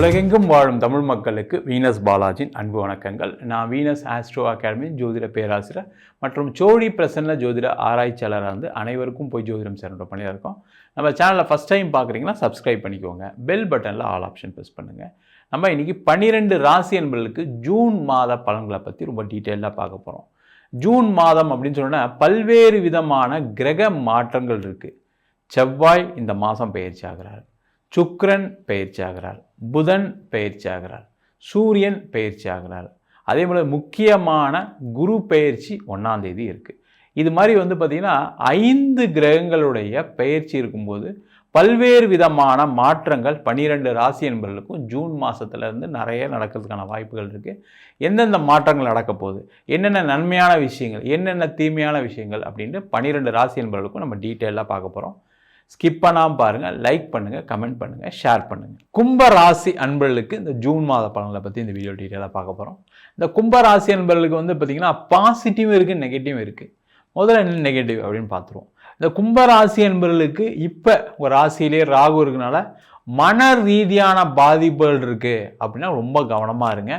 உலகெங்கும் வாழும் தமிழ் மக்களுக்கு வீனஸ் பாலாஜியின் அன்பு வணக்கங்கள். நான் வீனஸ் ஆஸ்ட்ரோ அகாடமி ஜோதிட பேராசிரியர் மற்றும் சோழி பிரசன்ன ஜோதிட ஆராய்ச்சியாளராக இருந்து அனைவருக்கும் போய் ஜோதிடம் சேனல் பண்ணியிருக்கோம். நம்ம சேனலில் ஃபஸ்ட் டைம் பார்க்குறீங்கன்னா சப்ஸ்கிரைப் பண்ணிக்கோங்க. பெல் பட்டனில் ஆல் ஆப்ஷன் ப்ரெஸ் பண்ணுங்கள். நம்ம இன்றைக்கி 12 ராசி என்பர்களுக்கு ஜூன் மாத பலன்களை பற்றி ரொம்ப டீட்டெயிலாக பார்க்க போகிறோம். ஜூன் மாதம் அப்படின்னு சொன்னால் பல்வேறு விதமான கிரக மாற்றங்கள் இருக்குது. செவ்வாய் இந்த மாதம் பயிற்சி ஆகிறார், சுக்கிரன் பயிற்சி ஆகிறார், புதன் பயிற்சி ஆகிறார், சூரியன் பயிற்சி ஆகிறார். அதே போல் முக்கியமான குரு பயிற்சி 1ஆம் தேதி இருக்குது. இது மாதிரி பார்த்திங்கன்னா 5 கிரகங்களுடைய பயிற்சி இருக்கும்போது பல்வேறு விதமான மாற்றங்கள் 12 ராசி என்பவர்களுக்கும் ஜூன் மாதத்துலேருந்து நிறைய நடக்கிறதுக்கான வாய்ப்புகள் இருக்குது. எந்தெந்த மாற்றங்கள் நடக்க போகுது, என்னென்ன நன்மையான விஷயங்கள், என்னென்ன தீமையான விஷயங்கள் அப்படின்ட்டு 12 ராசி என்பவர்களுக்கும் நம்ம டீட்டெயிலாக பார்க்க போகிறோம். ஸ்கிப் பண்ணாமல் பாருங்கள், லைக் பண்ணுங்கள், கமெண்ட் பண்ணுங்கள், ஷேர் பண்ணுங்கள். கும்ப ராசி அன்பர்களுக்கு இந்த ஜூன் மாத பலன்களை பற்றி இந்த வீடியோ டீட்டெயிலாக பார்க்க போகிறோம். இந்த கும்ப ராசி அன்பர்களுக்கு பார்த்திங்கன்னா பாசிட்டிவும் இருக்குது, நெகட்டிவும் இருக்குது. முதல்ல என்ன நெகட்டிவ் அப்படின்னு பார்த்துருவோம். இந்த கும்ப ராசி அன்பர்களுக்கு இப்போ ஒரு ராசியிலே ராகு இருக்கனால மன ரீதியான பாதிப்புகள் இருக்குது அப்படின்னா ரொம்ப கவனமாக இருங்க.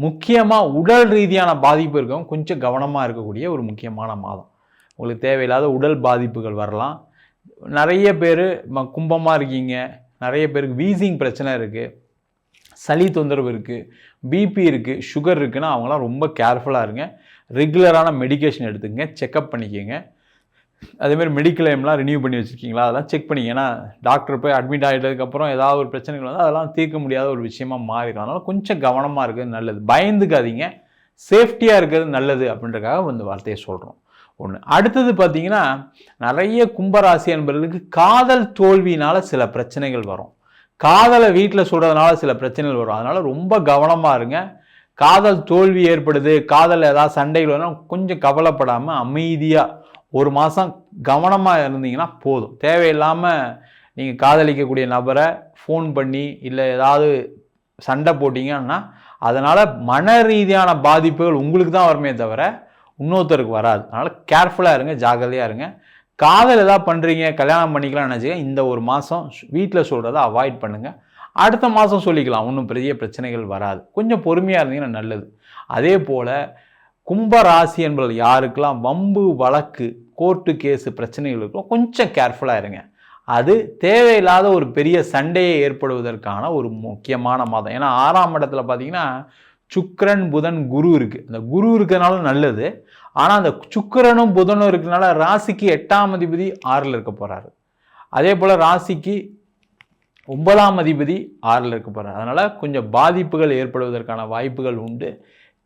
முக்கியமாக உடல் ரீதியான பாதிப்பு இருக்கவங்க கொஞ்சம் கவனமாக இருக்கக்கூடிய ஒரு முக்கியமான மாதம். உங்களுக்கு தேவையில்லாத உடல் பாதிப்புகள் வரலாம். நிறைய பேர் கும்பமாக இருக்கீங்க, நிறைய பேருக்கு வீசிங் பிரச்சனை இருக்குது, சளி தொந்தரவு இருக்குது, பிபி இருக்குது, சுகர் இருக்குன்னா அவங்களாம் ரொம்ப கேர்ஃபுல்லாக இருங்க. ரெகுலரான மெடிக்கேஷன் எடுத்துக்கங்க, செக்கப் பண்ணிக்கோங்க. அதேமாதிரி மெடிக்கல் எல்லாம் ரினியூ பண்ணி வச்சுருக்கீங்களா அதெல்லாம் செக் பண்ணிங்க. ஏன்னா டாக்டர் போய் அட்மிட் ஆகிட்டதுக்கப்புறம் ஏதாவது ஒரு பிரச்சனைகள் வந்து அதெல்லாம் தீர்க்க முடியாத ஒரு விஷயமா மாறிடும். அதனால் கொஞ்சம் கவனமாக இருக்கிறது நல்லது. பயந்துக்காதீங்க, சேஃப்டியாக இருக்கிறது நல்லது அப்படின்றக்காக வார்த்தையை சொல்கிறோம். ஒன்று. அடுத்தது பார்த்திங்கன்னா நிறைய கும்பராசி என்பவர்களுக்கு காதல் தோல்வியினால் சில பிரச்சனைகள் வரும். காதலை வீட்டில் சொல்கிறதுனால சில பிரச்சனைகள் வரும். அதனால் ரொம்ப கவனமாக இருங்க. காதல் தோல்வி ஏற்படுது, காதல் ஏதாவது சண்டைகள் வரும், கொஞ்சம் கவலைப்படாமல் அமைதியாக ஒரு மாதம் கவனமாக இருந்தீங்கன்னா போதும். தேவையில்லாமல் நீங்கள் காதலிக்கக்கூடிய நபரை ஃபோன் பண்ணி இல்லை ஏதாவது சண்டை போட்டிங்கன்னா அதனால் மன ரீதியான பாதிப்புகள் உங்களுக்கு தான் வருமே தவிர இன்னொருத்தருக்கு வராது. அதனால் கேர்ஃபுல்லாக இருங்க, ஜாகிரதையாக இருங்க. காதல் எதாவது பண்ணுறீங்க, கல்யாணம் பண்ணிக்கலாம்னு நினச்சிக்க இந்த ஒரு மாதம் வீட்டில் சொல்கிறத அவாய்ட் பண்ணுங்கள். அடுத்த மாதம் சொல்லிக்கலாம், ஒன்றும் பெரிய பிரச்சனைகள் வராது. கொஞ்சம் பொறுமையாக இருந்தீங்கன்னா நல்லது. அதே போல் கும்ப ராசி என்பது யாருக்கெல்லாம் வம்பு வழக்கு கோர்ட்டு கேஸு பிரச்சனைகள் இருக்கும் கொஞ்சம் கேர்ஃபுல்லாக இருங்க. அது தேவையில்லாத ஒரு பெரிய சண்டையை ஏற்படுவதற்கான ஒரு முக்கியமான மாதம். ஏன்னா 6ஆம் இடத்துல பார்த்தீங்கன்னா சுக்கிரன் புதன் குரு இருக்குது. அந்த குரு இருக்கிறதுனால நல்லது. ஆனால் அந்த சுக்கிரனும் புதனும் இருக்கிறதுனால ராசிக்கு 8ஆம் அதிபதி 6ல் இருக்க போகிறாரு. அதே போல் ராசிக்கு 9ஆம் அதிபதி 6ல் இருக்க போகிறார். அதனால் கொஞ்சம் பாதிப்புகள் ஏற்படுவதற்கான வாய்ப்புகள் உண்டு.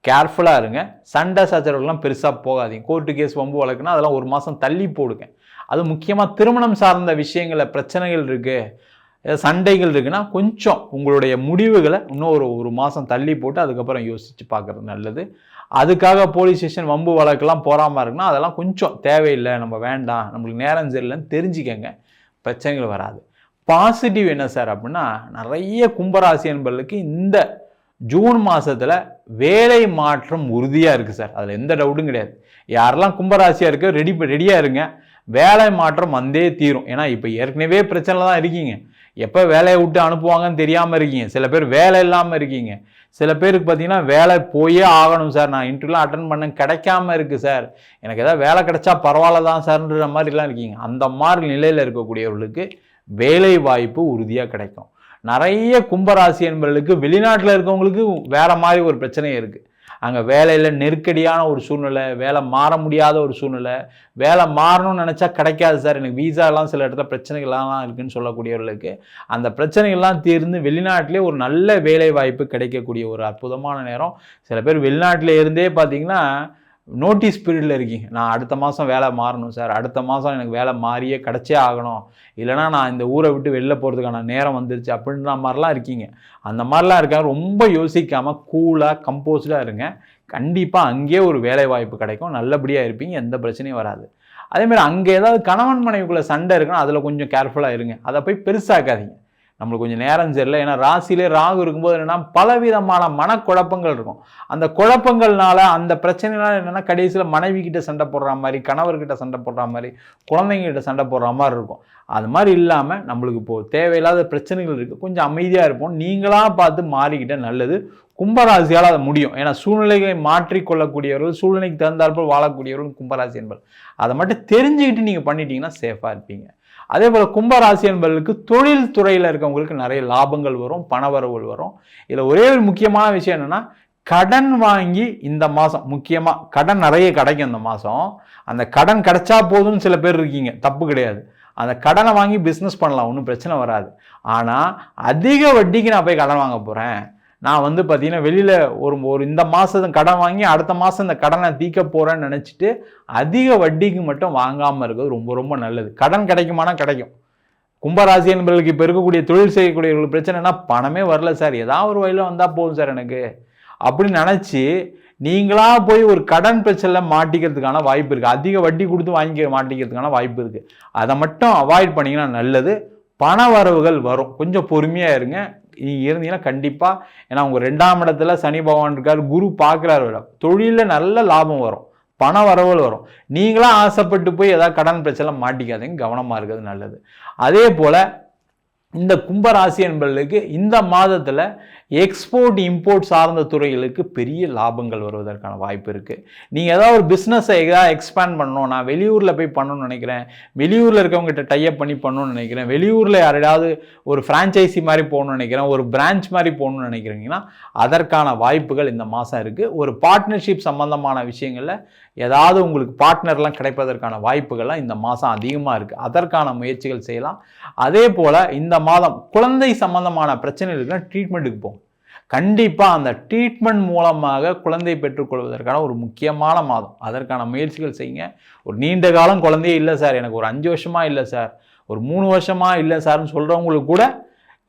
கேர்ஃபுல்லாக இருங்க. சண்டை சச்சரவுலாம் பெருசாக போகாதீங்க. கோர்ட்டு கேஸ் வம்பு வழக்குன்னா அதெல்லாம் ஒரு மாதம் தள்ளி போடுங்க. அது முக்கியமாக திருமணம் சார்ந்த விஷயங்களில் பிரச்சனைகள் இருக்குது, சண்டைகள் இருக்குன்னா கொஞ்சம் உங்களுடைய முடிவுகளை இன்னும் ஒரு மாதம் தள்ளி போட்டு அதுக்கப்புறம் யோசித்து பார்க்குறது நல்லது. அதுக்காக போலீஸ் ஸ்டேஷன் வம்பு வழக்கெல்லாம் போகாமல் இருக்குன்னா அதெல்லாம் கொஞ்சம் தேவையில்லை, நம்ம வேண்டாம், நம்மளுக்கு நேரம் சரியில்லைன்னு தெரிஞ்சுக்கங்க, பிரச்சனைகள் வராது. பாசிட்டிவ் என்ன சார் அப்படின்னா நிறைய கும்பராசி என்பவர்களுக்கு இந்த ஜூன் மாதத்தில் வேலை மாற்றம் உறுதியாக இருக்குது சார். அதில் எந்த டவுட்டும் கிடையாது. யாரெல்லாம் கும்பராசியாக இருக்க ரெடியாக இருங்க. வேலை மாற்றம் வந்தே தீரும். ஏன்னா இப்போ ஏற்கனவே பிரச்சனை தான் இருக்கீங்க. எப்போ வேலையை விட்டு அனுப்புவாங்கன்னு தெரியாமல் இருக்கீங்க. சில பேர் வேலை இல்லாமல் இருக்கீங்க. சில பேருக்கு பார்த்தீங்கன்னா வேலை போயே ஆகணும் சார், நான் இன்டர்வியூலாம் அட்டன் பண்ண கிடைக்காம இருக்குது சார், எனக்கு ஏதாவது வேலை கிடைச்சா பரவாயில்ல தான் சார்ன்ற மாதிரிலாம் இருக்கீங்க. அந்த மாதிரி நிலையில் இருக்கக்கூடியவர்களுக்கு வேலை வாய்ப்பு உறுதியாக கிடைக்கும். நிறைய கும்பராசி என்பவர்களுக்கு வெளிநாட்டில் இருக்கவங்களுக்கு வேறு மாதிரி ஒரு பிரச்சனை இருக்குது. அங்கே வேலையில் நெருக்கடியான ஒரு சூழ்நிலை, வேலை மாற முடியாத ஒரு சூழ்நிலை, வேலை மாறணும்னு நினச்சா கிடைக்காது சார், எனக்கு வீசாலாம் சில இடத்துல பிரச்சனைகள்லாம் இருக்குதுன்னு சொல்லக்கூடியவர்களுக்கு அந்த பிரச்சனைகள்லாம் தீர்ந்து வெளிநாட்டிலே ஒரு நல்ல வேலை வாய்ப்பு கிடைக்கக்கூடிய ஒரு அற்புதமான நேரம். சில பேர் வெளிநாட்டில் இருந்தே பார்த்தீங்கன்னா நோட்டீஸ் பீரியடில் இருக்கீங்க. நான் அடுத்த மாதம் வேலை மாறணும் சார், அடுத்த மாதம் எனக்கு வேலை மாறியே கிடச்சே ஆகணும், இல்லைனா நான் இந்த ஊரை விட்டு வெளில போகிறதுக்கான நேரம் வந்துருச்சு அப்படின்ற மாதிரிலாம் இருக்கீங்க. அந்த மாதிரிலாம் இருக்காங்க. ரொம்ப யோசிக்காமல் கூலாக கம்போஸ்டாக இருங்க. கண்டிப்பாக அங்கேயே ஒரு வேலை வாய்ப்பு கிடைக்கும், நல்லபடியாக இருப்பீங்க, எந்த பிரச்சனையும் வராது. அதேமாதிரி அங்கே ஏதாவது கணவன் மனைவிக்குள்ளே சண்டை இருக்குன்னா அதில் கொஞ்சம் கேர்ஃபுல்லாக இருங்க. அதை போய் பெருசாக்காதீங்க. நம்மளுக்கு கொஞ்சம் நேரம் சரியில்லை. ஏன்னா ராசியிலே ராகு இருக்கும்போது என்னென்னா பலவிதமான மனக்குழப்பங்கள் இருக்கும். அந்த குழப்பங்கள்னால அந்த பிரச்சனைனால என்னென்னா கடைசியில் மனைவி கிட்ட சண்டை போடுற மாதிரி, கணவர்கிட்ட சண்டை போடுற மாதிரி, குழந்தைங்ககிட்ட சண்டை போடுற மாதிரி இருக்கும். அது மாதிரி இல்லாமல் நம்மளுக்கு இப்போது தேவையில்லாத பிரச்சனைகள் இருக்குது, கொஞ்சம் அமைதியாக இருப்போம், நீங்களாக பார்த்து மாறிக்கிட்ட நல்லது. கும்பராசியால் அதை முடியும். ஏன்னா சூழ்நிலையை மாற்றிக்கொள்ளக்கூடியவர்கள், சூழ்நிலைக்கு தகுந்தாற்போல் வாழக்கூடியவர்கள் கும்பராசி என்பது. அதை மட்டும் தெரிஞ்சுக்கிட்டு நீங்கள் பண்ணிட்டீங்கன்னா சேஃபாக இருப்பீங்க. அதே போல் கும்பராசி என்பவர்களுக்கு தொழில் துறையில் இருக்கவங்களுக்கு நிறைய லாபங்கள் வரும், பணவரவுகள் வரும். இதில் ஒரே ஒரு முக்கியமான விஷயம் என்னென்னா, கடன் வாங்கி இந்த மாதம் முக்கியமாக கடன் நிறைய கிடைக்கும். இந்த மாதம் அந்த கடன் கிடைச்சா போதும்னு சில பேர் இருக்கீங்க, தப்பு கிடையாது. அந்த கடனை வாங்கி பிஸ்னஸ் பண்ணலாம், ஒன்றும் பிரச்சனை வராது. ஆனால் அதிக வட்டிக்கு நான் போய் கடன் வாங்க போகிறேன், நான் பார்த்தீங்கன்னா வெளியில் ஒரு இந்த மாதம் கடன் வாங்கி அடுத்த மாதம் இந்த கடனை தீர்க்க போகிறேன்னு நினச்சிட்டு அதிக வட்டிக்கு மட்டும் வாங்காமல் இருக்கிறது ரொம்ப ரொம்ப நல்லது. கடன் கிடைக்குமானா கிடைக்கும். கும்பராசி என்பவர்களுக்கு இப்போ இருக்கக்கூடிய தொழில் செய்யக்கூடியவர்களுக்கு பிரச்சனைனா, பணமே வரல சார், ஏதாவது ஒரு வழியில் வந்தால் போதும் சார் எனக்கு அப்படின்னு நினச்சி நீங்களாக போய் ஒரு கடன் பிரச்சனையில் மாட்டிக்கிறதுக்கான வாய்ப்பு இருக்குது. அதிக வட்டி கொடுத்து வாங்கி மாட்டிக்கிறதுக்கான வாய்ப்பு இருக்குது. அதை மட்டும் அவாய்ட் பண்ணிங்கன்னா நல்லது. பண வரவுகள் வரும், கொஞ்சம் பொறுமையாக இருங்க. நீங்கள் இருந்தீங்கன்னா கண்டிப்பாக, ஏன்னா உங்கள் 2ஆம் இடத்துல சனி பகவான் இருக்கார், குரு பார்க்குறாரு, தொழிலில் நல்ல லாபம் வரும், பண வரவுகள் வரும். நீங்களாம் ஆசைப்பட்டு போய் ஏதாவது கடன் பிரச்சனை மாட்டிக்காதீங்க, கவனமாக இருக்கிறது நல்லது. அதே போல் இந்த கும்பராசி என்பவர்களுக்கு இந்த மாதத்தில் எக்ஸ்போர்ட் இம்போர்ட் சார்ந்த துறைகளுக்கு பெரிய லாபங்கள் வருவதற்கான வாய்ப்பு இருக்குது. நீங்கள் ஏதாவது ஒரு பிஸ்னஸை ஏதாவது எக்ஸ்பேண்ட் பண்ணணும், நான் வெளியூரில் போய் பண்ணணும்னு நினைக்கிறேன், வெளியூரில் இருக்கவங்ககிட்ட டைப் பண்ணி பண்ணணும்னு நினைக்கிறேன், வெளியூரில் யாரையாவது ஒரு ஃப்ரான்ச்சைசி மாதிரி போகணும்னு நினைக்கிறேன், ஒரு பிரான்ச் மாதிரி போகணும்னு நினைக்கிறீங்கன்னா அதற்கான வாய்ப்புகள் இந்த மாதம் இருக்குது. ஒரு பார்ட்னர்ஷிப் சம்பந்தமான விஷயங்களில் ஏதாவது உங்களுக்கு பார்ட்னர்லாம் கிடைப்பதற்கான வாய்ப்புகள்லாம் இந்த மாதம் அதிகமாக இருக்குது. அதற்கான முயற்சிகள் செய்யலாம். அதே போல் இந்த மாதம் குழந்தை சம்பந்தமான பிரச்சனைகளுக்கு ட்ரீட்மெண்ட்டுக்கு போகும். கண்டிப்பாக அந்த ட்ரீட்மெண்ட் மூலமாக குழந்தை பெற்றுக்கொள்வதற்கான ஒரு முக்கியமான மாதம். அதற்கான முயற்சிகள் செய்யுங்க. ஒரு நீண்ட காலம் குழந்தையே இல்லை சார், எனக்கு ஒரு 5 வருஷமாக இல்லை சார், ஒரு 3 வருஷமாக இல்லை சார்னு சொல்கிறவங்களுக்கு கூட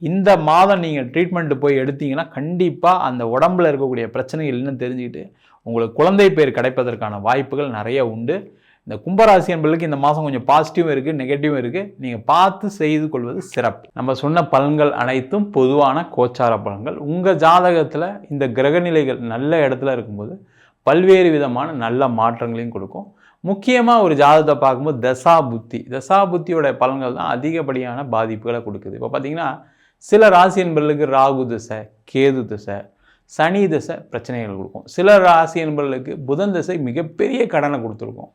இந்த மாதம் நீங்கள் ட்ரீட்மெண்ட்டு போய் எடுத்தீங்கன்னா கண்டிப்பாக அந்த உடம்பில் இருக்கக்கூடிய பிரச்சனைகள் இல்லைன்னு தெரிஞ்சுக்கிட்டு உங்களுக்கு குழந்தை பேர் கிடைப்பதற்கான வாய்ப்புகள் நிறைய உண்டு. இந்த கும்பராசி என்பவர்களுக்கு இந்த மாதம் கொஞ்சம் பாசிட்டிவும் இருக்குது, நெகட்டிவும் இருக்குது. நீங்கள் பார்த்து செய்து கொள்வது சிறப்பு. நம்ம சொன்ன பலன்கள் அனைத்தும் பொதுவான கோச்சார பலன்கள். உங்கள் ஜாதகத்தில் இந்த கிரகநிலைகள் நல்ல இடத்துல இருக்கும்போது பல்வேறு விதமான நல்ல மாற்றங்களையும் கொடுக்கும். முக்கியமாக ஒரு ஜாதகத்தை பார்க்கும்போது தசாபுத்தியோட பலன்கள் தான் அதிகப்படியான பாதிப்புகளை கொடுக்குது. இப்போ பார்த்தீங்கன்னா சில ராசி என்பவர்களுக்கு ராகு திசை, கேது திசை, சனி திசை பிரச்சனைகள் கொடுக்கும். சில ராசி என்பவர்களுக்கு புதன் திசை மிகப்பெரிய கடனை கொடுத்துருக்கும்.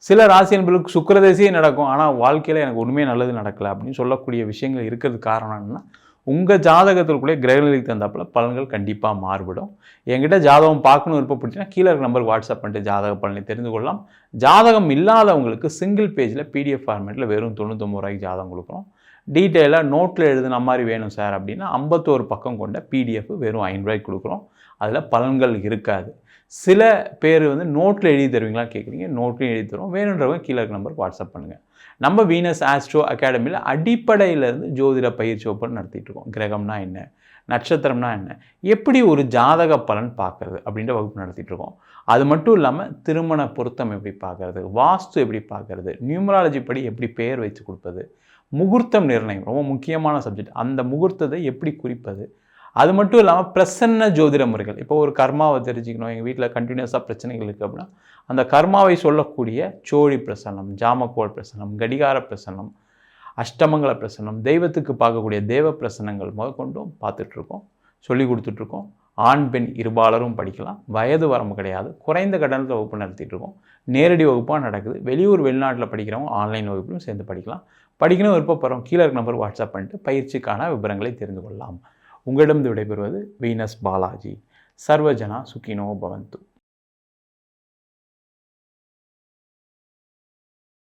சில ராசி என்பவர்களுக்கு சுக்கிர திசையே நடக்கும், ஆனால் வாழ்க்கையில் எனக்கு ஒன்றுமே நல்லது நடக்கலை அப்படின்னு சொல்லக்கூடிய விஷயங்கள் இருக்கிறது. காரணம் என்னன்னா, உங்கள் ஜாதகத்திற்குள்ளே கிரகநிலைக்கு தந்தாப்பில் பலன்கள் கண்டிப்பாக மாறுபடும். என்கிட்ட ஜாதகம் பார்க்கணும் விருப்பப்பட்டீங்கன்னா கீழே இருக்க நம்பருக்கு வாட்ஸ்அப் பண்ணிட்டு ஜாதக பலனை தெரிந்து கொள்ளலாம். ஜாதகம் இல்லாதவங்களுக்கு சிங்கிள் பேஜில் PDF ஃபார்மேட்டில் வெறும் 99 ரூபாய்க்கு ஜாதகம் கொடுக்குறோம். டீட்டெயிலாக நோட்டில் எழுதுன மாதிரி வேணும் சார் அப்படின்னா 51 பக்கம் கொண்ட PDF வெறும் 5 ரூபாய்க்கு கொடுக்குறோம். அதில் பலன்கள் இருக்காது. சில பேர் நோட்டில் எழுதி தருவீங்களா கேட்குறீங்க, நோட்லையும் எழுதி தருவோம். வேணுன்றவங்க கீழே இருக்க நம்பருக்கு வாட்ஸ்அப் பண்ணுங்கள். நம்ம வீனஸ் ஆஸ்ட்ரோ அகாடமியில் அடிப்படையிலேருந்து ஜோதிட பயிற்சி வகுப்பு நடத்திட்டு இருக்கோம். கிரகம்னா என்ன, நட்சத்திரம்னா என்ன, எப்படி ஒரு ஜாதக பலன் பார்க்குறது அப்படின்ற வகுப்பு நடத்திட்டு இருக்கோம். அது மட்டும் இல்லாமல் திருமண பொருத்தம் எப்படி பார்க்குறது, வாஸ்து எப்படி பார்க்குறது, நியூமராலஜி படி எப்படி பெயர் வச்சு கொடுப்பது, முகூர்த்தம் நிர்ணயம் ரொம்ப முக்கியமான சப்ஜெக்ட், அந்த முகூர்த்தத்தை எப்படி குறிப்பது, அது மட்டும் இல்லாமல் பிரசன்ன ஜோதிட முறைகள். இப்போ ஒரு கர்மாவை தெரிஞ்சுக்கணும், எங்கள் வீட்டில் கண்டினியூஸாக பிரச்சனைகள் இருக்குது அப்படின்னா அந்த கர்மாவை சொல்லக்கூடிய சோழி பிரசன்னம், ஜாமக்கோள் பிரசன்னம், கடிகார பிரசன்னம், அஷ்டமங்கல பிரசன்னம், தெய்வத்துக்கு பார்க்கக்கூடிய தேவ பிரசன்னங்கள் முதற்கொண்டும் பார்த்துட்ருக்கோம், சொல்லி கொடுத்துட்ருக்கோம். ஆண் பெண் இருபாலரும் படிக்கலாம், வயது வரம்பு கிடையாது. குறைந்த கட்டணத்தில் வகுப்பு நடத்திட்டுருக்கோம். நேரடி வகுப்பாக நடக்குது. வெளியூர் வெளிநாட்டில் படிக்கிறவங்க ஆன்லைன் வகுப்பிலும் சேர்ந்து படிக்கலாம். படிக்கணும் விருப்பப்படுறோம் கீழே இருக்க நம்பர் வாட்ஸ்அப் பண்ணிட்டு பயிற்சிக்கான விவரங்களை தெரிந்து கொள்ளலாம். உங்களிடம் விடைபெறுவது வீனஸ் பாலாஜி. சர்வஜனா சுகினோ பவந்து.